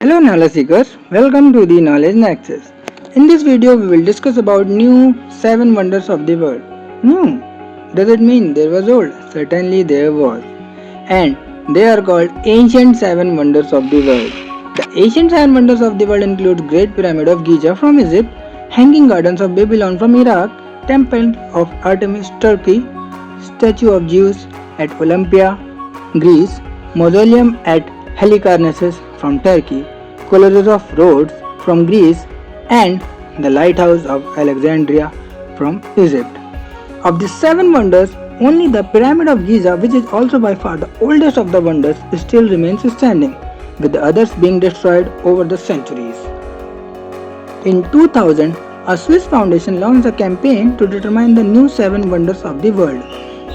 Hello knowledge seekers, welcome to the Knowledge Nexus. In this video we will discuss about new 7 wonders of the world. New? Does it mean there was old? Certainly there was. And they are called ancient 7 wonders of the world. The ancient 7 wonders of the world include Great Pyramid of Giza from Egypt, Hanging Gardens of Babylon from Iraq, Temple of Artemis Turkey, Statue of Zeus at Olympia, Greece, Mausoleum at Halicarnassus from Turkey, Colosseum of Rhodes from Greece, and the Lighthouse of Alexandria from Egypt. Of the 7 wonders, only the Pyramid of Giza, which is also by far the oldest of the wonders, still remains standing, with the others being destroyed over the centuries. In 2000, a Swiss foundation launched a campaign to determine the new 7 wonders of the world.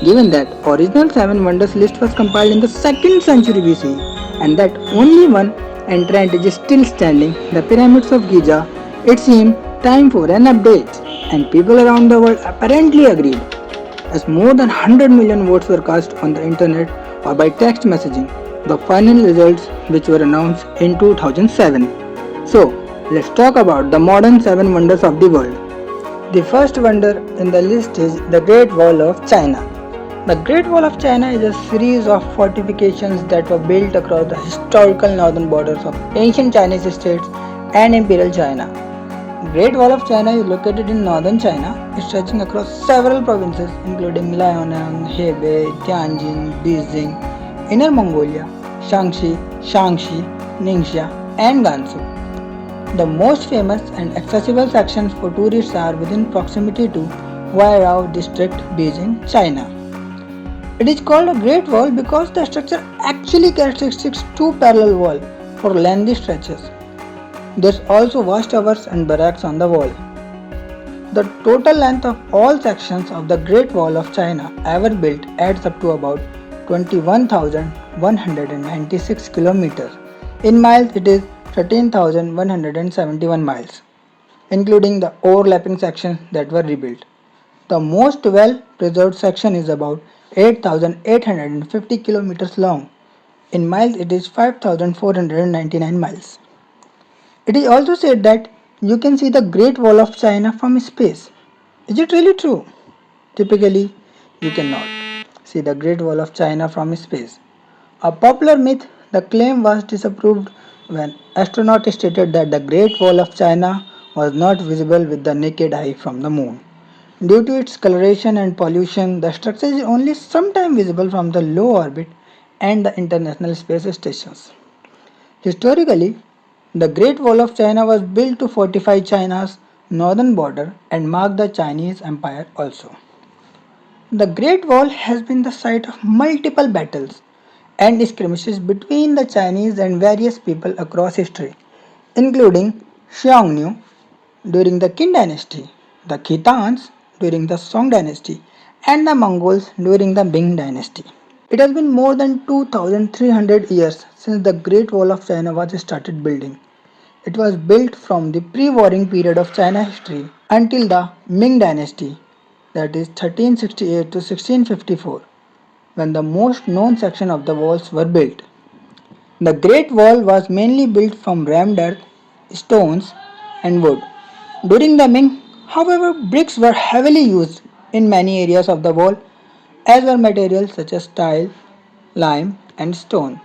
Given that original 7 wonders list was compiled in the 2nd century BC and that only one entrant is still standing, the pyramids of Giza, it seemed time for an update, and people around the world apparently agreed, as more than 100 million votes were cast on the internet or by text messaging, the final results which were announced in 2007. So, let's talk about the modern 7 wonders of the world. The first wonder in the list is the Great Wall of China. The Great Wall of China is a series of fortifications that were built across the historical northern borders of ancient Chinese states and Imperial China. The Great Wall of China is located in northern China, stretching across several provinces including Liaoning, Hebei, Tianjin, Beijing, Inner Mongolia, Shaanxi, Ningxia, and Gansu. The most famous and accessible sections for tourists are within proximity to Huairao district, Beijing, China. It is called a Great Wall because the structure actually characteristics 2 parallel walls for lengthy stretches. There's also watchtowers and barracks on the wall. The total length of all sections of the Great Wall of China ever built adds up to about 21,196 kilometers. In miles, it is 13,171 miles, including the overlapping sections that were rebuilt. The most well-preserved section is about 8,850 kilometers long. In miles, it is 5,499 miles. It is also said that you can see the Great Wall of China from space. Is it really true? Typically, you cannot see the Great Wall of China from space. A popular myth, the claim was disapproved when astronauts stated that the Great Wall of China was not visible with the naked eye from the moon. Due to its coloration and pollution, the structure is only sometimes visible from the low orbit and the international space stations. Historically, the Great Wall of China was built to fortify China's northern border and mark the Chinese Empire also. The Great Wall has been the site of multiple battles and skirmishes between the Chinese and various people across history, including Xiongnu during the Qin dynasty, the Khitans during the Song dynasty, and the Mongols during the Ming dynasty. It has been more than 2300 years since the Great Wall of China was started building. It was built from the pre-warring period of China history until the Ming dynasty, that is 1368 to 1654, when the most known section of the walls were built. The Great Wall was mainly built from rammed earth, stones, and wood. During the Ming, however, bricks were heavily used in many areas of the wall, as were materials such as tile, lime, and stone.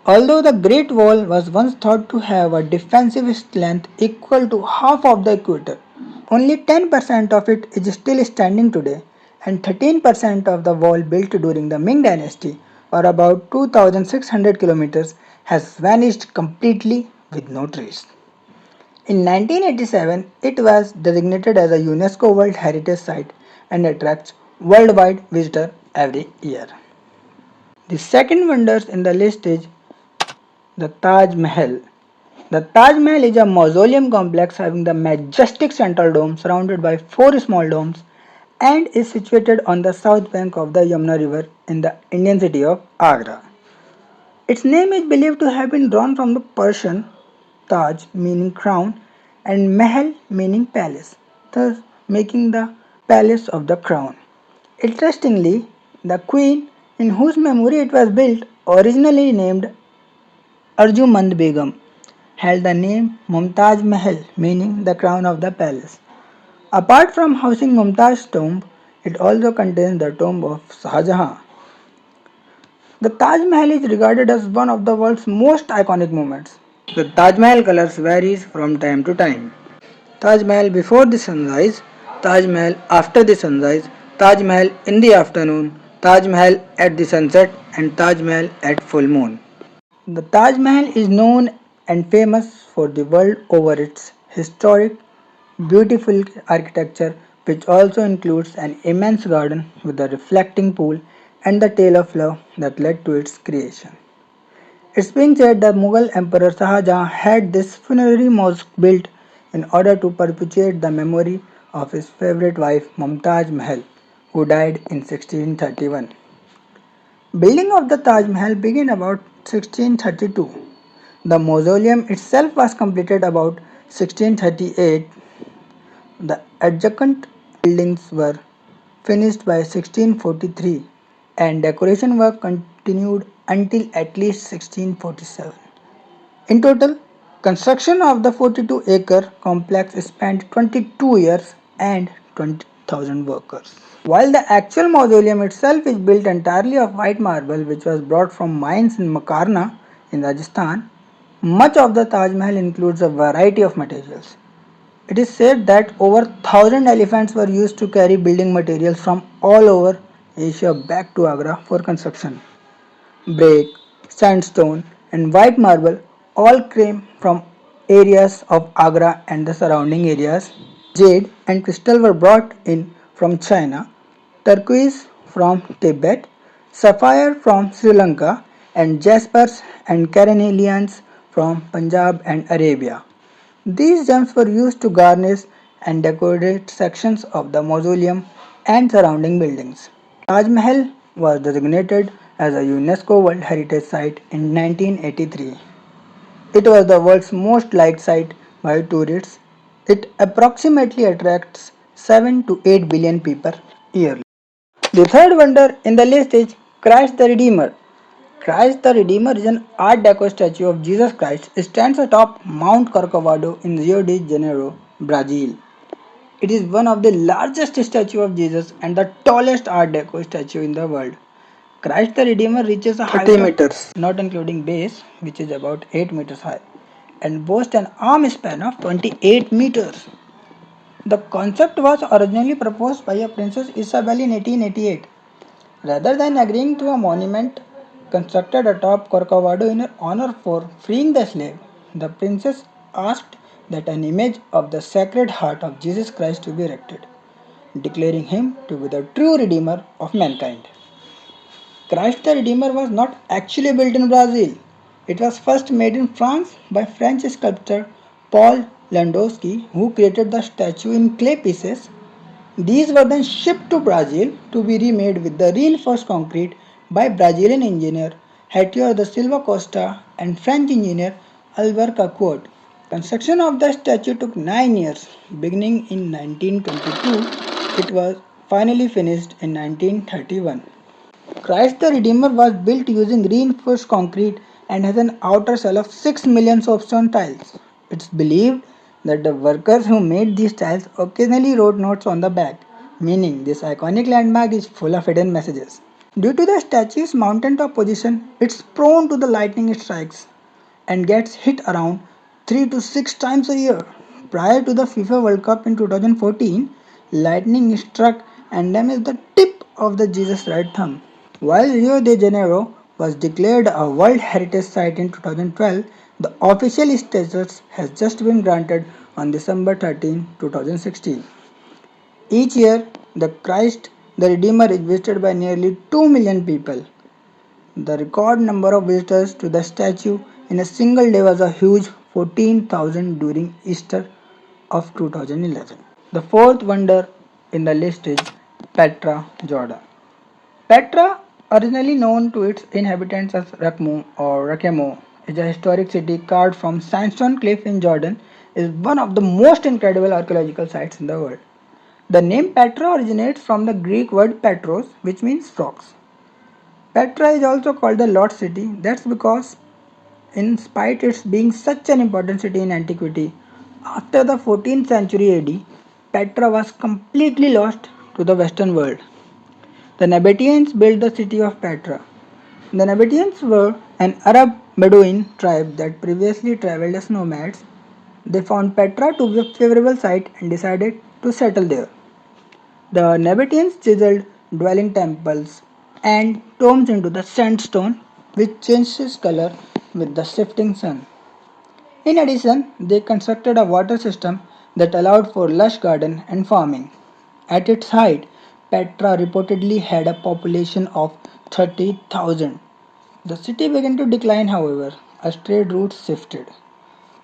Although the Great Wall was once thought to have a defensive length equal to half of the equator, only 10% of it is still standing today, and 13% of the wall built during the Ming dynasty, or about 2,600 kilometers, has vanished completely with no trace. In 1987, it was designated as a UNESCO World Heritage Site and attracts worldwide visitors every year. The second wonder in the list is the Taj Mahal. The Taj Mahal is a mausoleum complex having the majestic central dome surrounded by 4 small domes and is situated on the south bank of the Yamuna River in the Indian city of Agra. Its name is believed to have been drawn from the Persian Taj meaning crown and Mahal meaning palace, thus making the palace of the crown. Interestingly, the queen in whose memory it was built, originally named Arjumand Begum, held the name Mumtaz Mahal, meaning the crown of the palace. Apart from housing Mumtaz's tomb, it also contains the tomb of Shah Jahan. The Taj Mahal is regarded as one of the world's most iconic monuments. The Taj Mahal colors varies from time to time. Taj Mahal before the sunrise, Taj Mahal after the sunrise, Taj Mahal in the afternoon, Taj Mahal at the sunset, and Taj Mahal at full moon. The Taj Mahal is known and famous for the world over its historic, beautiful architecture, which also includes an immense garden with a reflecting pool and the tale of love that led to its creation. It's being said that Mughal Emperor Shah Jahan had this funerary mosque built in order to perpetuate the memory of his favorite wife Mumtaz Mahal, who died in 1631. Building of the Taj Mahal began about 1632. The mausoleum itself was completed about 1638. The adjacent buildings were finished by 1643 and decoration work continued until at least 1647. In total, construction of the 42-acre complex spanned 22 years and 20,000 workers. While the actual mausoleum itself is built entirely of white marble which was brought from mines in Makarna in Rajasthan, much of the Taj Mahal includes a variety of materials. It is said that over 1,000 elephants were used to carry building materials from all over Asia back to Agra for construction. Brick, sandstone, and white marble all came from areas of Agra and the surrounding areas. Jade and crystal were brought in from China, turquoise from Tibet, sapphire from Sri Lanka, and jaspers and carnelians from Punjab and Arabia. These gems were used to garnish and decorate sections of the mausoleum and surrounding buildings. Taj Mahal was designated as a UNESCO World Heritage Site in 1983. It was the world's most liked site by tourists. It approximately attracts 7 to 8 billion people yearly. The third wonder in the list is Christ the Redeemer. Christ the Redeemer is an Art Deco statue of Jesus Christ. It stands atop Mount Corcovado in Rio de Janeiro, Brazil. It is one of the largest statues of Jesus and the tallest Art Deco statue in the world. Christ the Redeemer reaches a height 30 meters, not including base, which is about 8 meters high, and boasts an arm span of 28 meters. The concept was originally proposed by a Princess Isabel in 1888. Rather than agreeing to a monument constructed atop Corcovado in her honor for freeing the slave, the princess asked that an image of the Sacred Heart of Jesus Christ to be erected, declaring him to be the true Redeemer of mankind. Christ the Redeemer was not actually built in Brazil. It was first made in France by French sculptor Paul Landowski, who created the statue in clay pieces. These were then shipped to Brazil to be remade with the reinforced concrete by Brazilian engineer Hector da Silva Costa and French engineer Albert Caquot. Construction of the statue took 9 years. Beginning in 1922, it was finally finished in 1931. Christ the Redeemer was built using reinforced concrete and has an outer shell of 6 million soapstone tiles. It's believed that the workers who made these tiles occasionally wrote notes on the back, meaning this iconic landmark is full of hidden messages. Due to the statue's mountaintop position, it's prone to the lightning strikes and gets hit around 3 to 6 times a year. Prior to the FIFA World Cup in 2014, lightning struck and damaged the tip of the Jesus' right thumb. While Rio de Janeiro was declared a World Heritage Site in 2012, the official status has just been granted on December 13, 2016. Each year, the Christ the Redeemer is visited by nearly 2 million people. The record number of visitors to the statue in a single day was a huge 14,000 during Easter of 2011. The fourth wonder in the list is Petra, Jordan. Petra, originally known to its inhabitants as Rakmu or Rakemo, is a historic city carved from sandstone cliff in Jordan, is one of the most incredible archaeological sites in the world. The name Petra originates from the Greek word Petros, which means rocks. Petra is also called the Lost City. That's because in spite of its being such an important city in antiquity, after the 14th century AD, Petra was completely lost to the Western world. The Nabateans built the city of Petra. The Nabateans were an Arab Bedouin tribe that previously traveled as nomads. They found Petra to be a favorable site and decided to settle there. The Nabateans chiseled dwelling temples and tombs into the sandstone, which changes color with the shifting sun. In addition, they constructed a water system that allowed for lush garden and farming. At its height, Petra reportedly had a population of 30,000. The city began to decline, however, as trade routes shifted.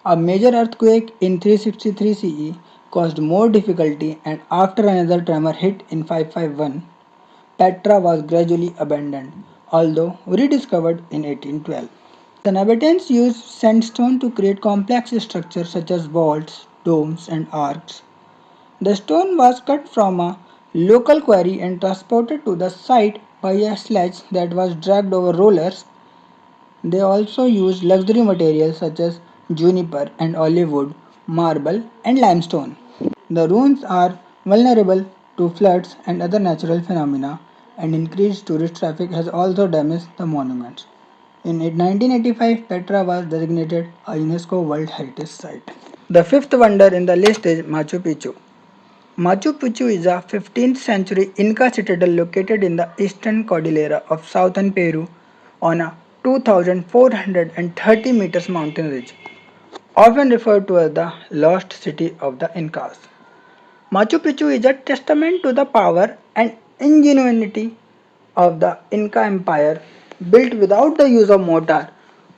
A major earthquake in 363 CE caused more difficulty, and after another tremor hit in 551, Petra was gradually abandoned, although rediscovered in 1812. The Nabateans used sandstone to create complex structures such as vaults, domes, and arcs. The stone was cut from a local quarry and transported to the site by a sledge that was dragged over rollers. They also used luxury materials such as juniper and olive wood, marble, and limestone. The ruins are vulnerable to floods and other natural phenomena, and increased tourist traffic has also damaged the monuments. In 1985, Petra was designated a UNESCO World Heritage Site. The fifth wonder in the list is Machu Picchu. Machu Picchu is a 15th century Inca citadel located in the eastern cordillera of southern Peru on a 2,430 meters mountain ridge, often referred to as the lost city of the Incas. Machu Picchu is a testament to the power and ingenuity of the Inca Empire, built without the use of mortar,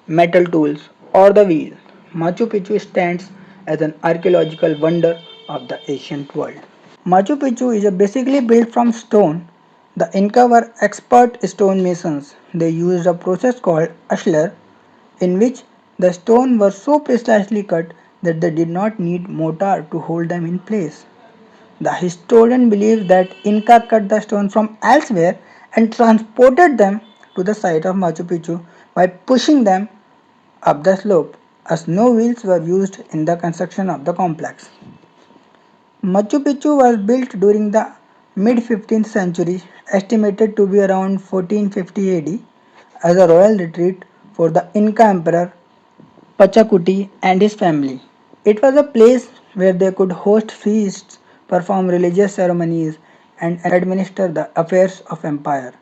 metal tools, or the wheel. Machu Picchu stands as an archaeological wonder of the ancient world. Machu Picchu is basically built from stone. The Inca were expert stonemasons. They used a process called ashlar, in which the stones were so precisely cut that they did not need mortar to hold them in place. The historian believes that Inca cut the stone from elsewhere and transported them to the site of Machu Picchu by pushing them up the slope, as no wheels were used in the construction of the complex. Machu Picchu was built during the mid 15th century, estimated to be around 1450 AD, as a royal retreat for the Inca Emperor Pachacuti and his family. It was a place where they could host feasts, perform religious ceremonies, and administer the affairs of empire.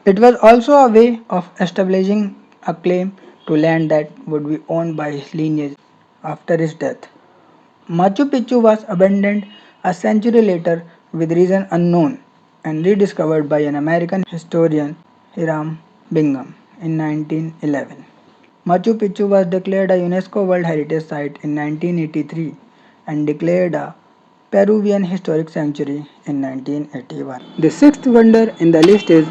It was also a way of establishing a claim to land that would be owned by his lineage after his death. Machu Picchu was abandoned a century later with reason unknown and rediscovered by an American historian, Hiram Bingham, in 1911. Machu Picchu was declared a UNESCO World Heritage Site in 1983 and declared a Peruvian Historic Sanctuary in 1981. The sixth wonder in the list is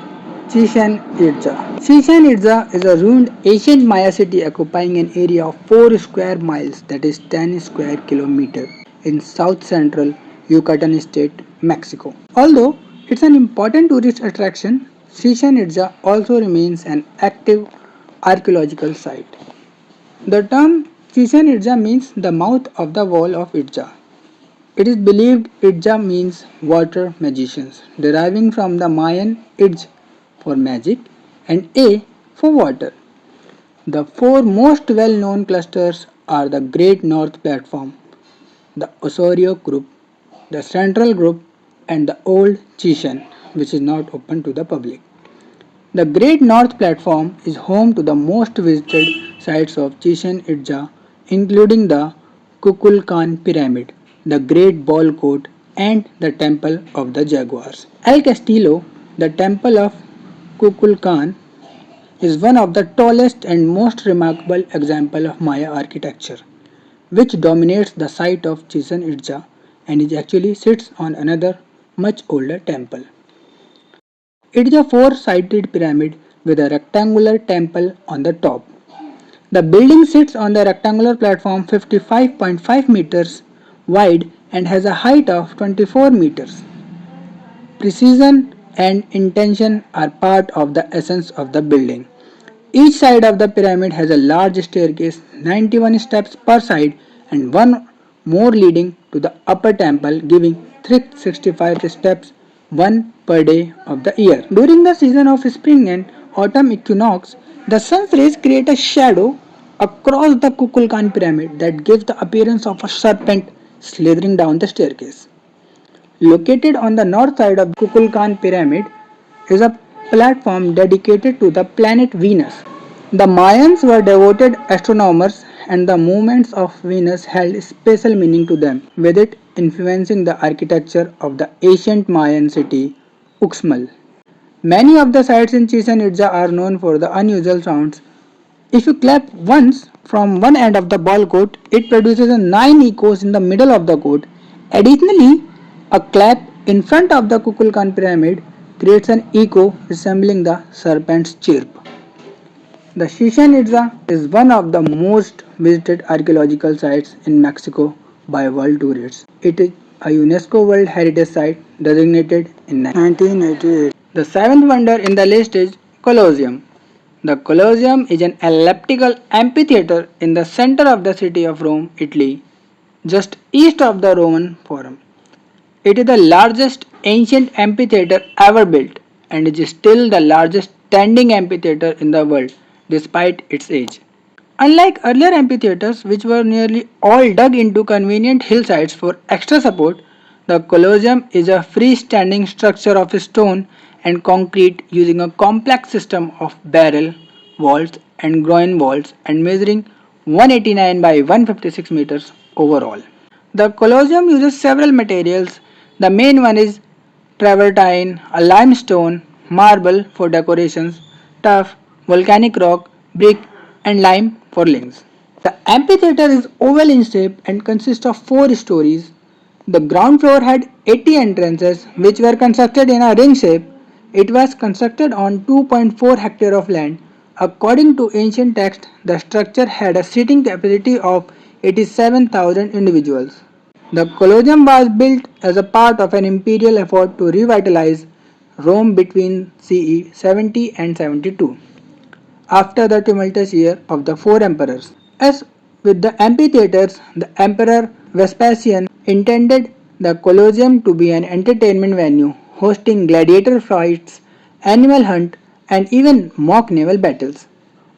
Chichen Itza. Chichen Itza is a ruined ancient Maya city occupying an area of 4 square miles, that is 10 square kilometers, in south central Yucatan state, Mexico. Although it's an important tourist attraction, Chichen Itza also remains an active archaeological site. The term Chichen Itza means the mouth of the wall of Itza. It is believed Itza means water magicians, deriving from the Mayan Itz for magic and A for water. The four most well known clusters are the Great North Platform, the Osorio Group, the Central Group, and the Old Chichen, which is not open to the public. The Great North Platform is home to the most visited sites of Chichen Itza, including the Kukulkan Pyramid, the Great Ball Court, and the Temple of the Jaguars. El Castillo, the Temple of Kukulkan, is one of the tallest and most remarkable examples of Maya architecture, which dominates the site of Chichen Itza and it actually sits on another much older temple. It is a four-sided pyramid with a rectangular temple on the top. The building sits on the rectangular platform 55.5 meters wide and has a height of 24 meters. Precision and intention are part of the essence of the building. Each side of the pyramid has a large staircase, 91 steps per side, and one more leading to the upper temple, giving 365 steps, one per day of the year. During the season of spring and autumn equinox, the sun's rays create a shadow across the Kukulkan pyramid that gives the appearance of a serpent slithering down the staircase. Located on the north side of Kukulkan pyramid is a platform dedicated to the planet Venus. The Mayans were devoted astronomers and the movements of Venus held special meaning to them, with it influencing the architecture of the ancient Mayan city Uxmal. Many of the sites in Chichen Itza are known for the unusual sounds. If you clap once from one end of the ball court, it produces a 9 echoes in the middle of the court. Additionally, a clap in front of the Kukulkan pyramid creates an echo resembling the serpent's chirp. The Chichen Itza is one of the most visited archaeological sites in Mexico by world tourists. It is a UNESCO World Heritage Site designated in 1988. The seventh wonder in the list is Colosseum. The Colosseum is an elliptical amphitheater in the center of the city of Rome, Italy, just east of the Roman Forum. It is the largest ancient amphitheater ever built and is still the largest standing amphitheater in the world despite its age. Unlike earlier amphitheaters, which were nearly all dug into convenient hillsides for extra support, the Colosseum is a freestanding structure of stone and concrete using a complex system of barrel walls and groin walls and measuring 189 by 156 meters overall. The Colosseum uses several materials. The main one is travertine, a limestone, marble for decorations, tuff, volcanic rock, brick, and lime for links. The amphitheater is oval in shape and consists of 4 stories. The ground floor had 80 entrances which were constructed in a ring shape. It was constructed on 2.4 hectares of land. According to ancient texts, the structure had a seating capacity of 87,000 individuals. The Colosseum was built as a part of an imperial effort to revitalize Rome between CE 70 and 72, after the tumultuous year of the four emperors. As with the amphitheaters, the Emperor Vespasian intended the Colosseum to be an entertainment venue, hosting gladiator fights, animal hunt, and even mock naval battles.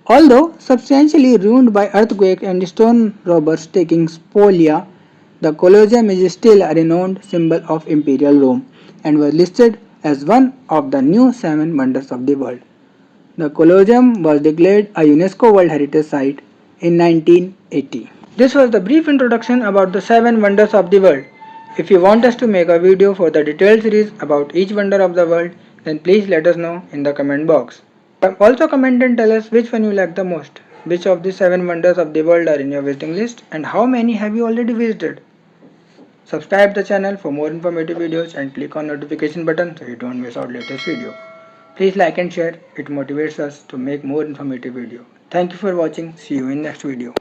Although substantially ruined by earthquakes and stone robbers taking spolia, the Colosseum is still a renowned symbol of Imperial Rome and was listed as one of the new 7 wonders of the world. The Colosseum was declared a UNESCO World Heritage Site in 1980. This was the brief introduction about the 7 wonders of the world. If you want us to make a video for the detailed series about each wonder of the world, then please let us know in the comment box. Also comment and tell us which one you like the most. Which of the 7 wonders of the world are in your visiting list and how many have you already visited? Subscribe the channel for more informative videos and click on notification button so you don't miss out latest video. Please like and share, it motivates us to make more informative video. Thank you for watching, see you in next video.